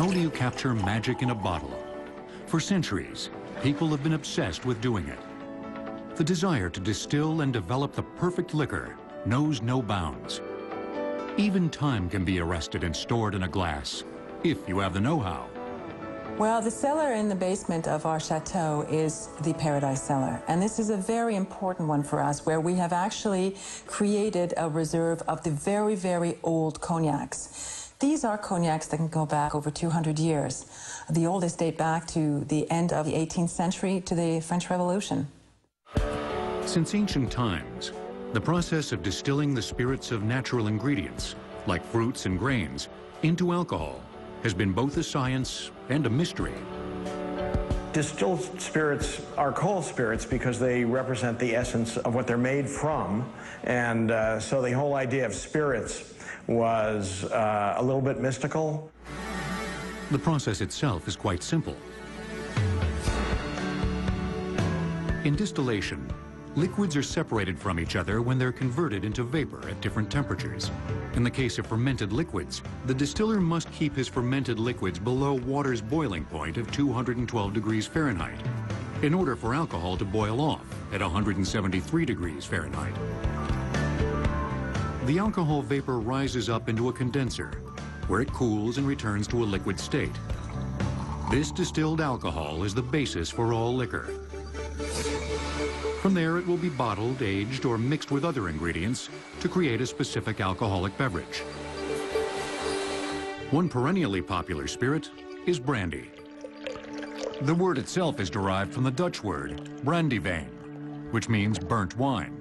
How do you capture magic in a bottle? For centuries, people have been obsessed with doing it. The desire to distill and develop the perfect liquor knows no bounds. Even time can be arrested and stored in a glass, if you have the know-how. Well, the cellar in the basement of our chateau is the Paradise Cellar, and this is a very important one for us, where we have actually created a reserve of the very, very old cognacs. These are cognacs that can go back over 200 years. The oldest date back to the end of the 18th century, to the French Revolution. Since ancient times, the process of distilling the spirits of natural ingredients, like fruits and grains, into alcohol has been both a science and a mystery. Distilled spirits are called spirits because they represent the essence of what they're made from, and so the whole idea of spirits was a little bit mystical. The process itself is quite simple. In distillation, liquids are separated from each other when they're converted into vapor at different temperatures. In the case of fermented liquids, the distiller must keep his fermented liquids below water's boiling point of 212 degrees Fahrenheit in order for alcohol to boil off at 173 degrees Fahrenheit. The alcohol vapor rises up into a condenser, where it cools and returns to a liquid state. This distilled alcohol is the basis for all liquor. From there, it will be bottled, aged, or mixed with other ingredients to create a specific alcoholic beverage. One perennially popular spirit is brandy. The word itself is derived from the Dutch word brandewijn, which means burnt wine.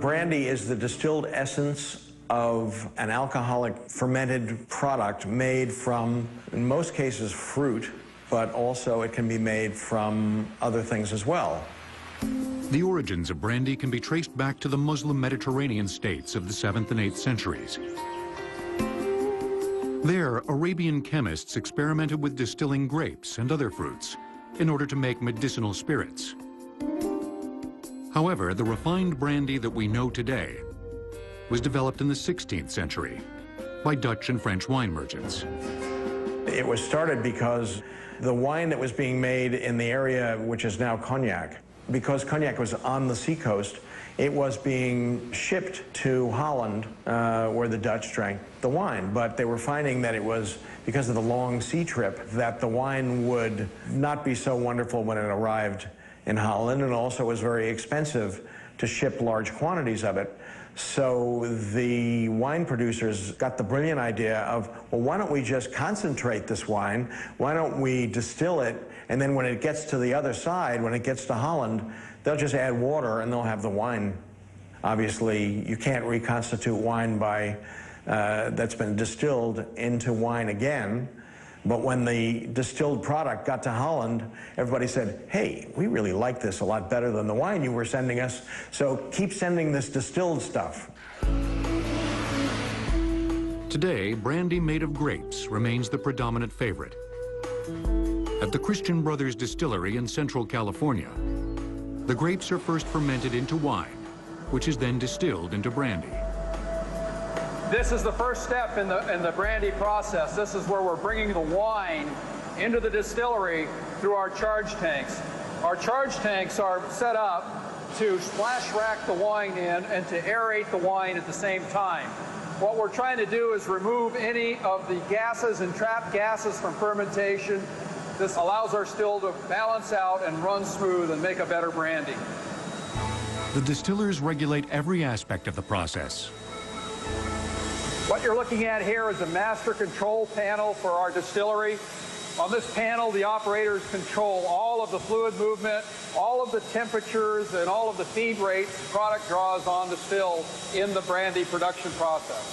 Brandy is the distilled essence of an alcoholic fermented product made from, in most cases, fruit, but also it can be made from other things as well. The origins of brandy can be traced back to the Muslim Mediterranean states of the 7th and 8th centuries. There, Arabian chemists experimented with distilling grapes and other fruits in order to make medicinal spirits. However, the refined brandy that we know today was developed in the 16th century by Dutch and French wine merchants. It was started because the wine that was being made in the area which is now Cognac, because Cognac was on the seacoast, it was being shipped to Holland, where the Dutch drank the wine. But they were finding that it was, because of the long sea trip, that the wine would not be so wonderful when it arrived in Holland, and also was very expensive to ship large quantities of it. So the wine producers got the brilliant idea of, well, why don't we just concentrate this wine? Why don't we distill it? And then when it gets to the other side, when it gets to Holland, they'll just add water and they'll have the wine. Obviously, you can't reconstitute wine by that's been distilled into wine again. But when the distilled product got to Holland, everybody said, hey, we really like this a lot better than the wine you were sending us, so keep sending this distilled stuff. Today, brandy made of grapes remains the predominant favorite. At the Christian Brothers Distillery in Central California, the grapes are first fermented into wine, which is then distilled into brandy. This is the first step in the brandy process. This is where we're bringing the wine into the distillery through our charge tanks. Our charge tanks are set up to splash rack the wine in and to aerate the wine at the same time. What we're trying to do is remove any of the gases and trapped gases from fermentation. This allows our still to balance out and run smooth and make a better brandy. The distillers regulate every aspect of the process. What you're looking at here is a master control panel for our distillery. On this panel, the operators control all of the fluid movement, all of the temperatures, and all of the feed rates the product draws on the still in the brandy production process.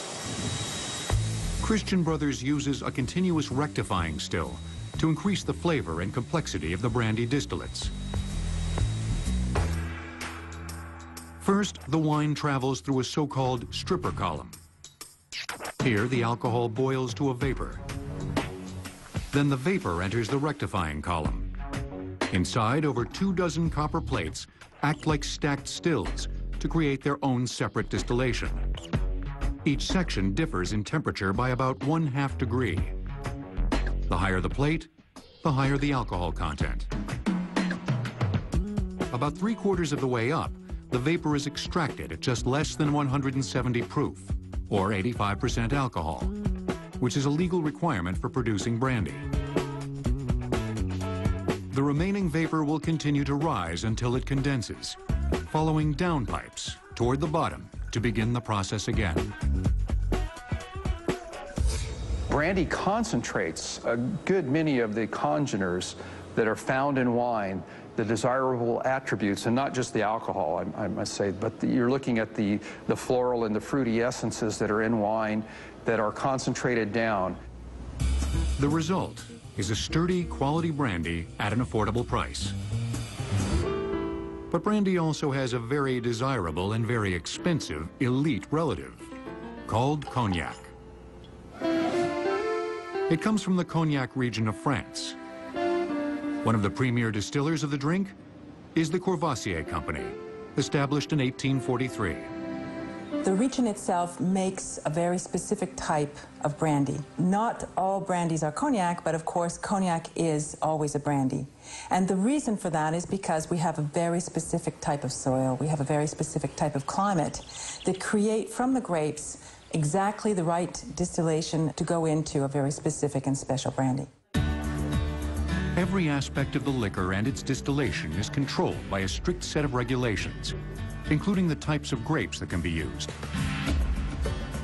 Christian Brothers uses a continuous rectifying still to increase the flavor and complexity of the brandy distillates. First, the wine travels through a so-called stripper column. Here, the alcohol boils to a vapor. Then the vapor enters the rectifying column. Inside, over 24 copper plates act like stacked stills to create their own separate distillation. Each section differs in temperature by about 1/2 degree. The higher the plate, the higher the alcohol content. About 3/4 of the way up, the vapor is extracted at just less than 170 proof, or 85% alcohol, which is a legal requirement for producing brandy. The remaining vapor will continue to rise until it condenses, following downpipes toward the bottom to begin the process again. Brandy concentrates a good many of the congeners that are found in wine, the desirable attributes, and not just the alcohol, I must say, but you're looking at the floral and the fruity essences that are in wine that are concentrated down. The result is a sturdy, quality brandy at an affordable price. But brandy also has a very desirable and very expensive elite relative called cognac. It comes from the Cognac region of France. One of the premier distillers of the drink is the Courvoisier Company, established in 1843. The region itself makes a very specific type of brandy. Not all brandies are cognac, but of course cognac is always a brandy. And the reason for that is because we have a very specific type of soil, we have a very specific type of climate that create from the grapes exactly the right distillation to go into a very specific and special brandy. Every aspect of the liquor and its distillation is controlled by a strict set of regulations, including the types of grapes that can be used.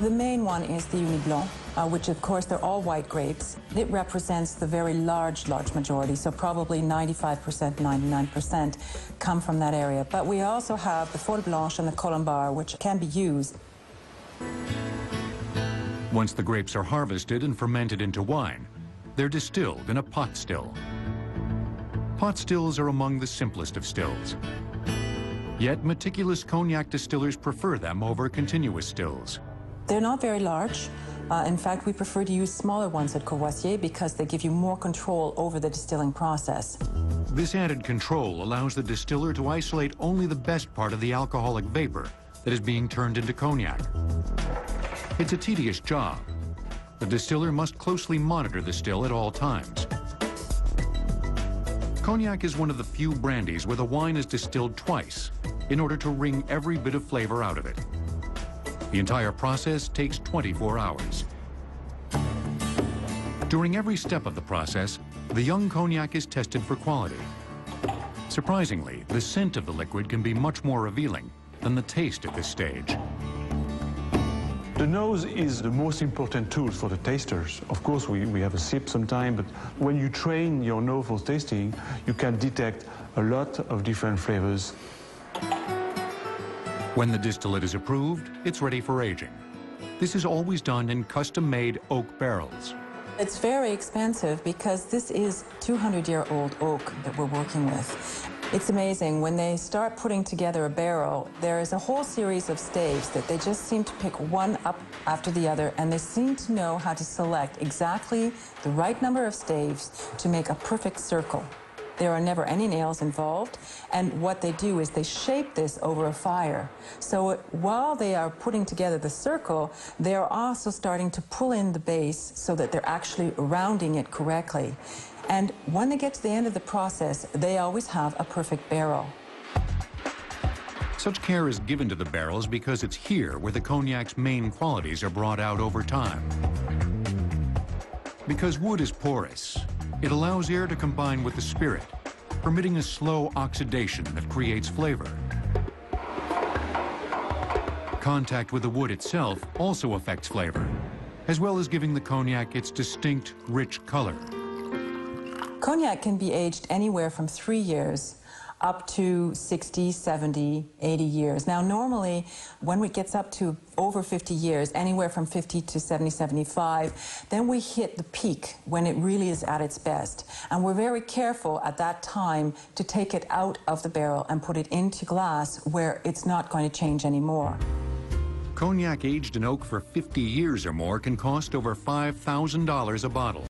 The main one is the Uni Blanc, which of course they're all white grapes. It represents the very large majority, so probably 95%, 99% come from that area. But we also have the Folle Blanche and the Colombard, which can be used. Once the grapes are harvested and fermented into wine, they're distilled in a pot still. Pot stills are among the simplest of stills. Yet meticulous cognac distillers prefer them over continuous stills. They're not very large. In fact, we prefer to use smaller ones at Courvoisier because they give you more control over the distilling process. This added control allows the distiller to isolate only the best part of the alcoholic vapor that is being turned into cognac. It's a tedious job. The distiller must closely monitor the still at all times. Cognac is one of the few brandies where the wine is distilled twice in order to wring every bit of flavor out of it. The entire process takes 24 hours. During every step of the process, the young cognac is tested for quality. Surprisingly, the scent of the liquid can be much more revealing than the taste at this stage. The nose is the most important tool for the tasters. Of course, we have a sip sometime, but when you train your nose for tasting, you can detect a lot of different flavors. When the distillate is approved, it's ready for aging. This is always done in custom-made oak barrels. It's very expensive because this is 200-year-old oak that we're working with. It's amazing. When they start putting together a barrel, there is a whole series of staves that they just seem to pick one up after the other, and they seem to know how to select exactly the right number of staves to make a perfect circle. There are never any nails involved, and what they do is they shape this over a fire. So while they are putting together the circle, they are also starting to pull in the base so that they're actually rounding it correctly. And when they get to the end of the process, they always have a perfect barrel. Such care is given to the barrels because it's here where the cognac's main qualities are brought out over time. Because wood is porous, it allows air to combine with the spirit, permitting a slow oxidation that creates flavor. Contact with the wood itself also affects flavor, as well as giving the cognac its distinct, rich color. Cognac can be aged anywhere from 3 years up to 60, 70, 80 years. Now, normally, when it gets up to over 50 years, anywhere from 50 to 70, 75, then we hit the peak when it really is at its best. And we're very careful at that time to take it out of the barrel and put it into glass where it's not going to change anymore. Cognac aged in oak for 50 years or more can cost over $5,000 a bottle.